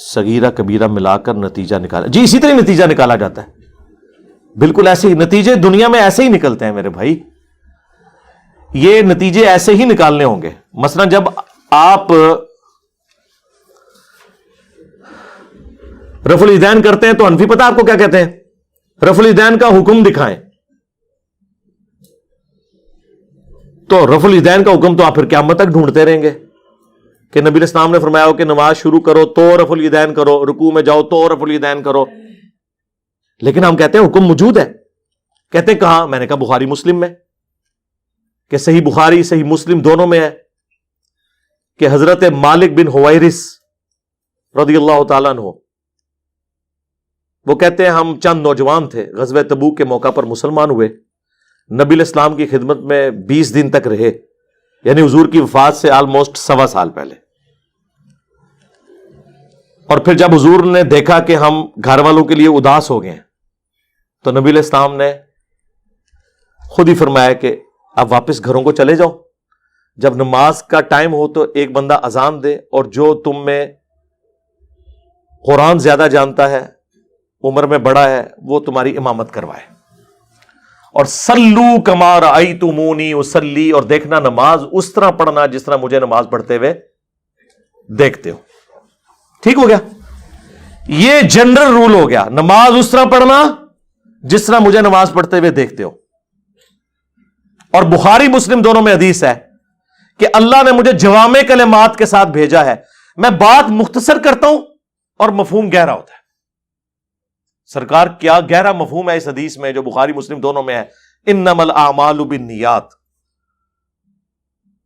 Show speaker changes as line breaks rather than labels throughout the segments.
صغیرہ کبیرہ ملا کر نتیجہ نکالا. جی اسی طرح نتیجہ نکالا جاتا ہے. بالکل ایسے ہی نتیجے دنیا میں ایسے ہی نکلتے ہیں میرے بھائی. یہ نتیجے ایسے ہی نکالنے ہوں گے. مثلا جب آپ رفع الیدین کرتے ہیں تو حنفی پتہ آپ کو کیا کہتے ہیں؟ رفع الیدین کا حکم دکھائیں. تو رفع الیدین کا حکم تو آپ پھر قیامت تک ڈھونڈتے رہیں گے کہ نبی علیہ السلام نے فرمایا ہو کہ نماز شروع کرو تو رفع الیدین کرو، رکوع میں جاؤ تو رفع الیدین کرو. لیکن ہم کہتے ہیں حکم موجود ہے. کہتے ہیں کہاں؟ میں نے کہا بخاری مسلم میں، کہ صحیح بخاری صحیح مسلم دونوں میں ہے کہ حضرت مالک بن حویرث رضی اللہ تعالیٰ عنہ وہ کہتے ہیں ہم چند نوجوان تھے، غزوہ تبوک کے موقع پر مسلمان ہوئے، نبی علیہ السلام کی خدمت میں 20 دن تک رہے، یعنی حضور کی وفات سے آلموسٹ 1.25 سال پہلے. اور پھر جب حضور نے دیکھا کہ ہم گھر والوں کے لیے اداس ہو گئے ہیں تو نبی علیہ السلام نے خود ہی فرمایا کہ اب واپس گھروں کو چلے جاؤ، جب نماز کا ٹائم ہو تو ایک بندہ اذان دے، اور جو تم میں قرآن زیادہ جانتا ہے، عمر میں بڑا ہے، وہ تمہاری امامت کروائے. اور سلو کما رأیتمونی اصلی، اور دیکھنا نماز اس طرح پڑھنا جس طرح مجھے نماز پڑھتے ہوئے دیکھتے ہو. ٹھیک ہو گیا؟ یہ جنرل رول ہو گیا، نماز اس طرح پڑھنا جس طرح مجھے نماز پڑھتے ہوئے دیکھتے ہو. اور بخاری مسلم دونوں میں حدیث ہے کہ اللہ نے مجھے جوامع کلمات کے ساتھ بھیجا ہے. میں بات مختصر کرتا ہوں اور مفہوم گہرا ہوتا ہے. سرکار کیا گہرا مفہوم ہے اس حدیث میں جو بخاری مسلم دونوں میں ہے. انما الاعمال بالنیات،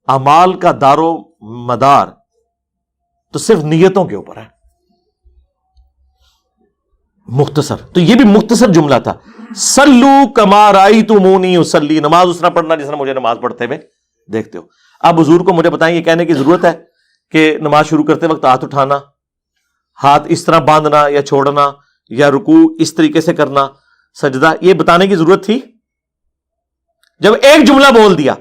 اعمال کا دار و مدار تو صرف نیتوں کے اوپر ہے. مختصر، تو یہ بھی مختصر جملہ تھا. سلو کما رأیتمونی اصلی، نماز اس طرح پڑھنا جس طرح مجھے نماز پڑھتے ہوئے دیکھتے ہو. اب حضور کو مجھے بتائیں یہ کہنے کی ضرورت ہے کہ نماز شروع کرتے وقت ہاتھ اٹھانا، ہاتھ اس طرح باندھنا یا چھوڑنا، یا رکوع اس طریقے سے کرنا، سجدہ، یہ بتانے کی ضرورت تھی؟ جب ایک جملہ بول دیا.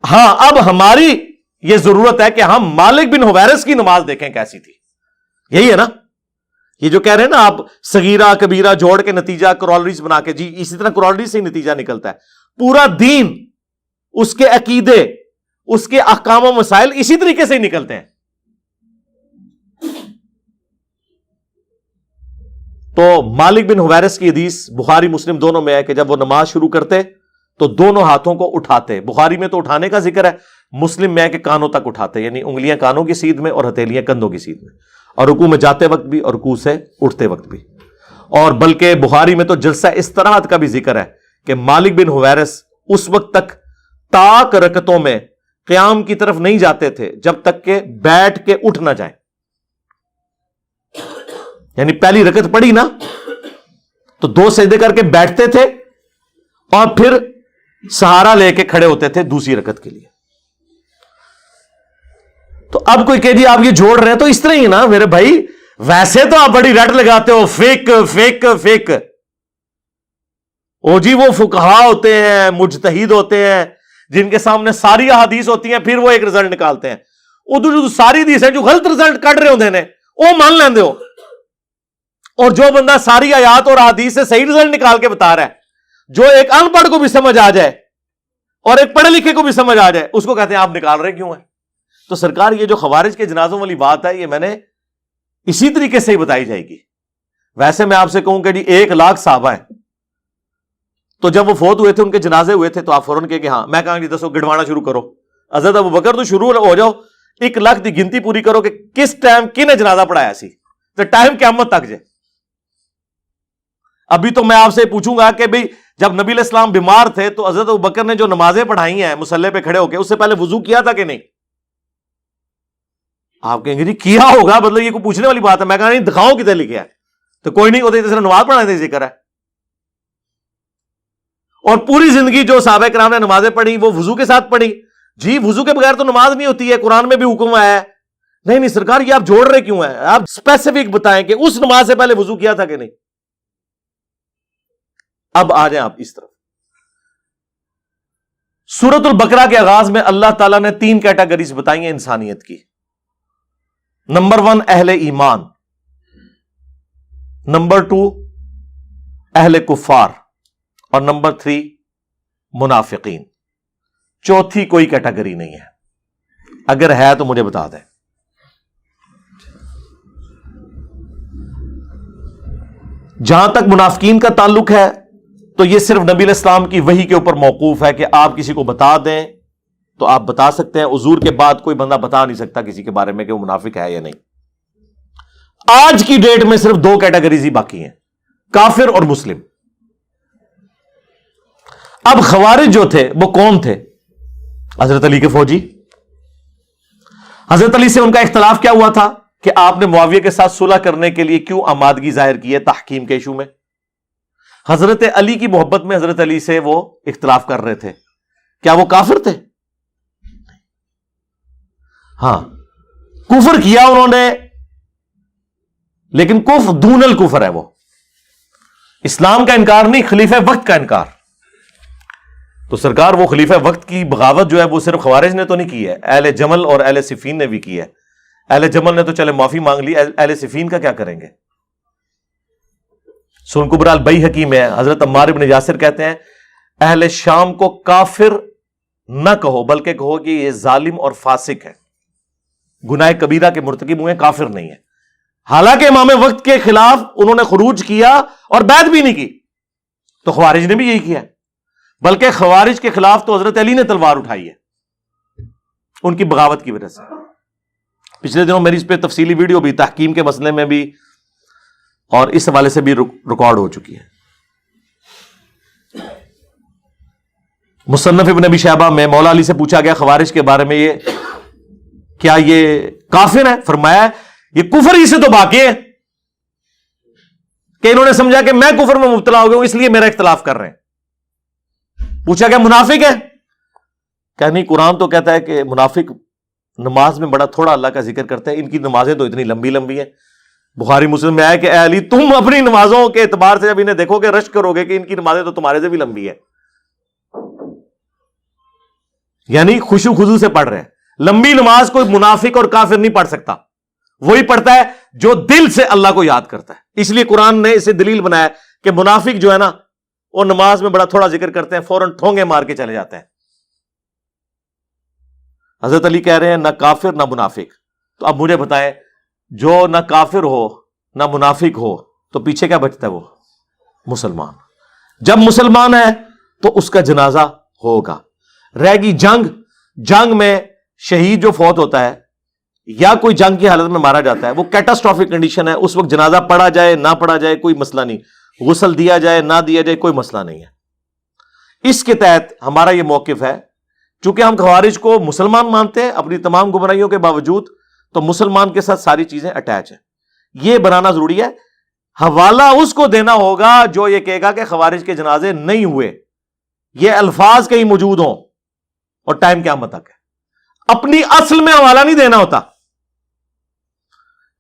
ہاں اب ہماری یہ ضرورت ہے کہ ہم مالک بن حویرث کی نماز دیکھیں کیسی تھی. یہی ہے نا یہ جو کہہ رہے ہیں نا آپ، صغیرہ کبیرہ جوڑ کے نتیجہ کرالریز بنا کے. جی اسی طرح کرالریز سے ہی نتیجہ نکلتا ہے. پورا دین، اس کے عقیدے، اس کے احکام و مسائل اسی طریقے سے ہی نکلتے ہیں. تو مالک بن حویرث کی حدیث بخاری مسلم دونوں میں ہے کہ جب وہ نماز شروع کرتے تو دونوں ہاتھوں کو اٹھاتے. بخاری میں تو اٹھانے کا ذکر ہے، مسلم میں ہے کہ کانوں تک اٹھاتے، یعنی انگلیاں کانوں کی سیدھ میں اور ہتھیلیاں کندھوں کی سیدھ میں، اور رکوع میں جاتے وقت بھی اور رکوع سے اٹھتے وقت بھی. اور بلکہ بخاری میں تو جلسہ استراحت کا بھی ذکر ہے کہ مالک بن حویرث اس وقت تک طاق رکعتوں میں قیام کی طرف نہیں جاتے تھے جب تک کہ بیٹھ کے اٹھ نہ جائیں. یعنی پہلی رکعت پڑھی نا تو 2 سجدے کر کے بیٹھتے تھے اور پھر سہارا لے کے کھڑے ہوتے تھے دوسری رکعت کے لیے. تو اب کوئی کہ جی آپ یہ جوڑ رہے ہیں تو اس طرح ہی نا میرے بھائی. ویسے تو آپ بڑی رٹ لگاتے ہو فیک فیک فیک. او جی وہ فقہا ہوتے ہیں، مجتہد ہوتے ہیں، جن کے سامنے ساری احادیث ہوتی ہیں، پھر وہ ایک رزلٹ نکالتے ہیں. ادھر جو ساری حدیث ہے جو غلط رزلٹ کٹ رہے ہوتے ہیں وہ مان لیندے ہو. اور جو بندہ ساری آیات اور احادیث سے صحیح رزلٹ نکال کے بتا رہا ہے، جو ایک ان پڑھ کو بھی سمجھ آ جائے اور ایک پڑھے لکھے کو بھی سمجھ آ جائے، اس کو کہتے ہیں آپ نکال رہے کیوں ہیں. تو سرکار یہ جو خوارج کے جنازوں والی بات ہے یہ میں نے اسی طریقے سے ہی بتائی جائے گی. ویسے میں آپ سے کہوں کہ جی 1,00,000 صحابہ ہیں، تو جب وہ فوت ہوئے تھے ان کے جنازے ہوئے تھے تو آپ فوراً کہ ہاں، میں کہا جی دسو گڑوانا شروع کرو. حضرت ابوبکر تو شروع ہو جاؤ، 1,00,000 کی گنتی پوری کرو کہ کس ٹائم کن جنازہ پڑھایا سی تو ٹائم قیامت تک جائے. ابھی تو میں آپ سے پوچھوں گا کہ بھئی جب نبی علیہ السلام بیمار تھے تو حضرت ابوبکر نے جو نمازیں پڑھائی ہیں مصلی پہ کھڑے ہو کے، اس سے پہلے وضو کیا تھا کہ نہیں؟ آپ کہیں گے جی کیا ہوگا، مطلب یہ کوئی پوچھنے والی بات ہے. میں کہا نہیں دکھاؤ کتنے لکھا ہے. تو کوئی نہیں ہوتے صرف نماز پڑھانے کا ذکر ہے. اور پوری زندگی جو صحابہ کرام نے نمازیں پڑھی وہ وضو کے ساتھ پڑھی. جی وضو کے بغیر تو نماز نہیں ہوتی ہے، قرآن میں بھی حکم آیا ہے. نہیں سرکار یہ آپ جوڑ رہے کیوں ہیں؟ آپ اسپیسیفک بتائیں کہ اس نماز سے پہلے وضو کیا تھا کہ نہیں. اب آ جائیں آپ اس طرف. سورۃ البقرہ کے آغاز میں اللہ تعالیٰ نے 3 کیٹیگریز بتائی ہیں انسانیت کی. نمبر 1 اہل ایمان، نمبر 2 اہل کفار، اور نمبر 3 منافقین. چوتھی کوئی کیٹیگری نہیں ہے. اگر ہے تو مجھے بتا دیں. جہاں تک منافقین کا تعلق ہے تو یہ صرف نبی علیہ السلام کی وحی کے اوپر موقوف ہے کہ آپ کسی کو بتا دیں تو آپ بتا سکتے ہیں. حضور کے بعد کوئی بندہ بتا نہیں سکتا کسی کے بارے میں کہ وہ منافق ہے یا نہیں. آج کی ڈیٹ میں صرف 2 کیٹیگریز ہی باقی ہیں، کافر اور مسلم. اب خوارج جو تھے وہ کون تھے؟ حضرت علی کے فوجی. حضرت علی سے ان کا اختلاف کیا ہوا تھا کہ آپ نے معاویہ کے ساتھ صلح کرنے کے لیے کیوں آمادگی ظاہر کی ہے تحکیم کے ایشو میں. حضرت علی کی محبت میں حضرت علی سے وہ اختلاف کر رہے تھے. کیا وہ کافر تھے؟ ہاں، کفر کیا انہوں نے، لیکن کفر دون الکفر ہے. وہ اسلام کا انکار نہیں، خلیفہ وقت کا انکار. تو سرکار وہ خلیفہ وقت کی بغاوت جو ہے وہ صرف خوارج نے تو نہیں کی ہے، اہل جمل اور اہل صفین نے بھی کی ہے. اہل جمل نے تو چلے معافی مانگ لی، اہل صفین کا کیا کریں گے؟ سنن کبری البیہقی میں حضرت عمار بن یاسر کہتے ہیں اہل شام کو کافر نہ کہو بلکہ کہو کہ یہ ظالم اور فاسق ہے، گناہ کبیرہ کے مرتکب ہوئے، کافر نہیں ہے. حالانکہ امام وقت کے خلاف انہوں نے خروج کیا اور بیعت بھی نہیں کی. تو خوارج نے بھی یہی کیا، بلکہ خوارج کے خلاف تو حضرت علی نے تلوار اٹھائی ہے ان کی بغاوت کی وجہ سے. پچھلے دنوں میری اس پہ تفصیلی ویڈیو بھی تحکیم کے مسئلے میں بھی اور اس حوالے سے بھی ریکارڈ ہو چکی ہے. مصنف ابن ابی شیبہ میں مولا علی سے پوچھا گیا خوارج کے بارے میں، یہ کیا یہ کافر ہے؟ فرمایا یہ کفر ہی سے تو باقی ہے کہ انہوں نے سمجھا کہ میں کفر میں مبتلا ہو گیا ہوں اس لیے میرا اختلاف کر رہے ہیں. پوچھا گیا منافق ہے؟ کہ نہیں، قرآن تو کہتا ہے کہ منافق نماز میں بڑا تھوڑا اللہ کا ذکر کرتے ہیں، ان کی نمازیں تو اتنی لمبی لمبی ہیں. بخاری مسلم میں آیا کہ اے علی تم اپنی نمازوں کے اعتبار سے جب انہیں دیکھو گے رشک کرو گے کہ ان کی نمازیں تو تمہارے سے بھی لمبی ہے. یعنی خشوع خضوع سے پڑھ رہے ہیں. لمبی نماز کوئی منافق اور کافر نہیں پڑھ سکتا، وہی پڑھتا ہے جو دل سے اللہ کو یاد کرتا ہے. اس لیے قرآن نے اسے دلیل بنایا کہ منافق جو ہے نا وہ نماز میں بڑا تھوڑا ذکر کرتے ہیں، فوراً ٹھونگے مار کے چلے جاتے ہیں. حضرت علی کہہ رہے ہیں نہ کافر نہ منافق. تو اب مجھے بتائیں جو نہ کافر ہو نہ منافق ہو تو پیچھے کیا بچتا ہے؟ وہ مسلمان. جب مسلمان ہے تو اس کا جنازہ ہوگا. رہ گی جنگ میں شہید جو فوت ہوتا ہے یا کوئی جنگ کی حالت میں مارا جاتا ہے وہ کیٹاسٹرافک کنڈیشن ہے، اس وقت جنازہ پڑھا جائے نہ پڑھا جائے کوئی مسئلہ نہیں، غسل دیا جائے نہ دیا جائے کوئی مسئلہ نہیں ہے. اس کے تحت ہمارا یہ موقف ہے، چونکہ ہم خوارج کو مسلمان مانتے ہیں اپنی تمام گمراہیوں کے باوجود، تو مسلمان کے ساتھ ساری چیزیں اٹیچ ہیں. یہ بنانا ضروری ہے. حوالہ اس کو دینا ہوگا جو یہ کہے گا کہ خوارج کے جنازے نہیں ہوئے. یہ الفاظ کہیں موجود ہوں اور ٹائم قیامت تک ہے. اپنی اصل میں حوالہ نہیں دینا ہوتا.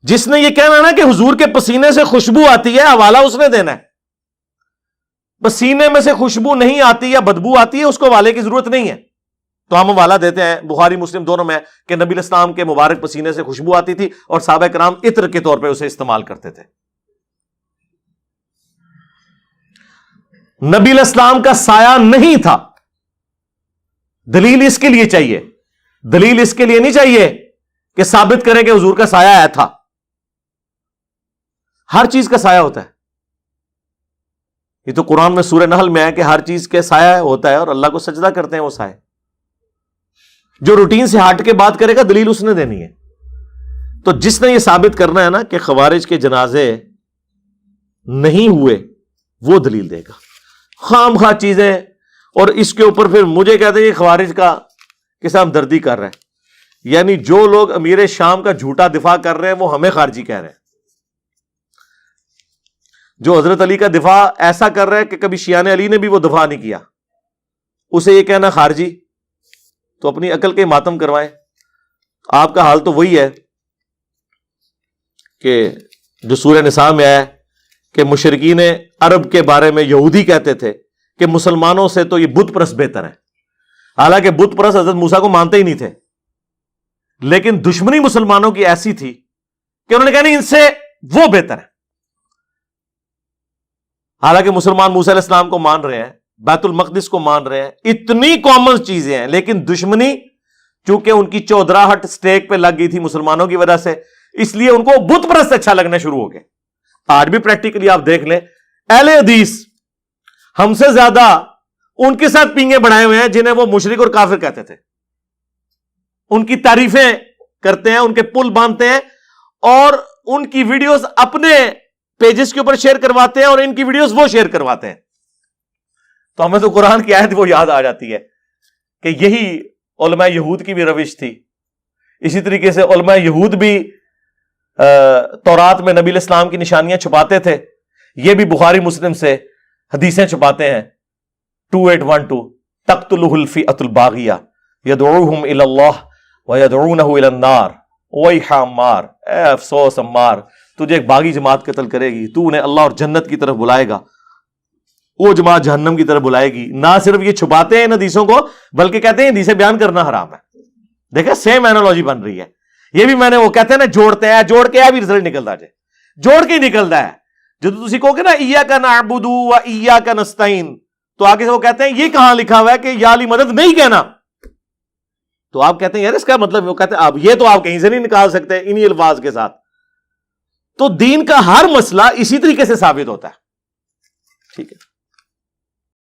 جس نے یہ کہنا نا کہ حضور کے پسینے سے خوشبو آتی ہے، حوالہ اس نے دینا ہے. پسینے میں سے خوشبو نہیں آتی یا بدبو آتی ہے اس کو حوالے کی ضرورت نہیں ہے. تو ہم حوالہ دیتے ہیں بخاری مسلم دونوں میں کہ نبی علیہ السلام کے مبارک پسینے سے خوشبو آتی تھی اور صحابہ کرام عطر کے طور پہ اسے استعمال کرتے تھے. نبی علیہ السلام کا سایہ نہیں تھا. دلیل اس کے لیے چاہیے، دلیل اس کے لیے نہیں چاہیے کہ ثابت کرے کہ حضور کا سایہ آیا تھا. ہر چیز کا سایہ ہوتا ہے. یہ تو قرآن میں سورہ نحل میں ہے کہ ہر چیز کے سایہ ہوتا ہے اور اللہ کو سجدہ کرتے ہیں وہ سایہ. جو روٹین سے ہٹ کے بات کرے گا دلیل اس نے دینی ہے. تو جس نے یہ ثابت کرنا ہے نا کہ خوارج کے جنازے نہیں ہوئے وہ دلیل دے گا. خام خواہ چیزیں اور اس کے اوپر پھر مجھے کہتے ہیں یہ خوارج کا کسا ہمدردی کر رہے ہیں. یعنی جو لوگ امیر شام کا جھوٹا دفاع کر رہے ہیں وہ ہمیں خارجی کہہ رہے ہیں. جو حضرت علی کا دفاع ایسا کر رہا ہے کہ کبھی شیعان علی نے بھی وہ دفاع نہیں کیا، اسے یہ کہنا خارجی. تو اپنی عقل کے ماتم کروائیں. آپ کا حال تو وہی ہے کہ جو سورہ نساء میں آیا کہ مشرکین عرب کے بارے میں یہودی کہتے تھے کہ مسلمانوں سے تو یہ بت پرست بہتر ہے. حالانکہ بت پرست حضرت موسیٰ کو مانتے ہی نہیں تھے، لیکن دشمنی مسلمانوں کی ایسی تھی کہ انہوں نے کہا نہیں ان سے وہ بہتر ہے. حالانکہ مسلمان موسیٰ علیہ السلام کو مان رہے ہیں، بیت المقدس کو مان رہے ہیں، اتنی کامن چیزیں ہیں، لیکن دشمنی چونکہ ان کی چودراہٹ سٹیک پہ لگ گئی تھی مسلمانوں کی وجہ سے، اس لیے ان کو بت پرست اچھا لگنا شروع ہو گیا۔ آج بھی پریکٹیکلی آپ دیکھ لیں، اہل حدیث ہم سے زیادہ ان کے ساتھ پینگے بڑھائے ہوئے ہیں جنہیں وہ مشرک اور کافر کہتے تھے، ان کی تعریفیں کرتے ہیں، ان کے پل باندھتے ہیں، اور ان کی ویڈیوز اپنے پیجز کے اوپر شیئر کرواتے ہیں، اور ان کی ویڈیوز وہ شیئر کرواتے ہیں۔ تو ہمیں تو قرآن کی آیت وہ یاد آ جاتی ہے کہ یہی علماء یہود کی بھی روش تھی۔ اسی طریقے سے علماء یہود بھی تورات میں نبی علیہ السلام کی نشانیاں چھپاتے تھے، یہ بھی بخاری مسلم سے حدیثیں چھپاتے ہیں۔ 2812 تقتلہ الفئۃ الباغیہ یدعوہم الی اللہ ویدعونہ الی النار ویح عمار، اے افسوس عمار، تجھے ایک باغی جماعت قتل کرے گی، تو انہیں اللہ اور جنت کی طرف بلائے گا، وہ جماعت جہنم کی طرف بلائے گی۔ نہ صرف یہ چھپاتے ہیں ان حدیثوں کو، بلکہ کہتے ہیں حدیثیں بیان کرنا حرام ہے۔ دیکھیں سیم اینالوجی بن رہی ہے، یہ بھی میں نے وہ کہتے ہیں نا جوڑتے ہیں، جوڑ کے بھی رزلٹ نکلتا جائے، جوڑ کے ہی نکلتا ہے۔ جب تسی کہو گے نا ایاک نعبد و ایاک نستعین، تو آگے سے وہ کہتے ہیں یہ کہاں لکھا ہوا ہے کہ یا علی مدد نہیں کہنا، تو آپ کہتے ہیں یار اس کا مطلب، وہ کہتے ہیں اب یہ تو آپ کہیں سے نہیں نکال سکتے انہی الفاظ کے ساتھ۔ تو دین کا ہر مسئلہ اسی طریقے سے ثابت ہوتا ہے، ٹھیک ہے۔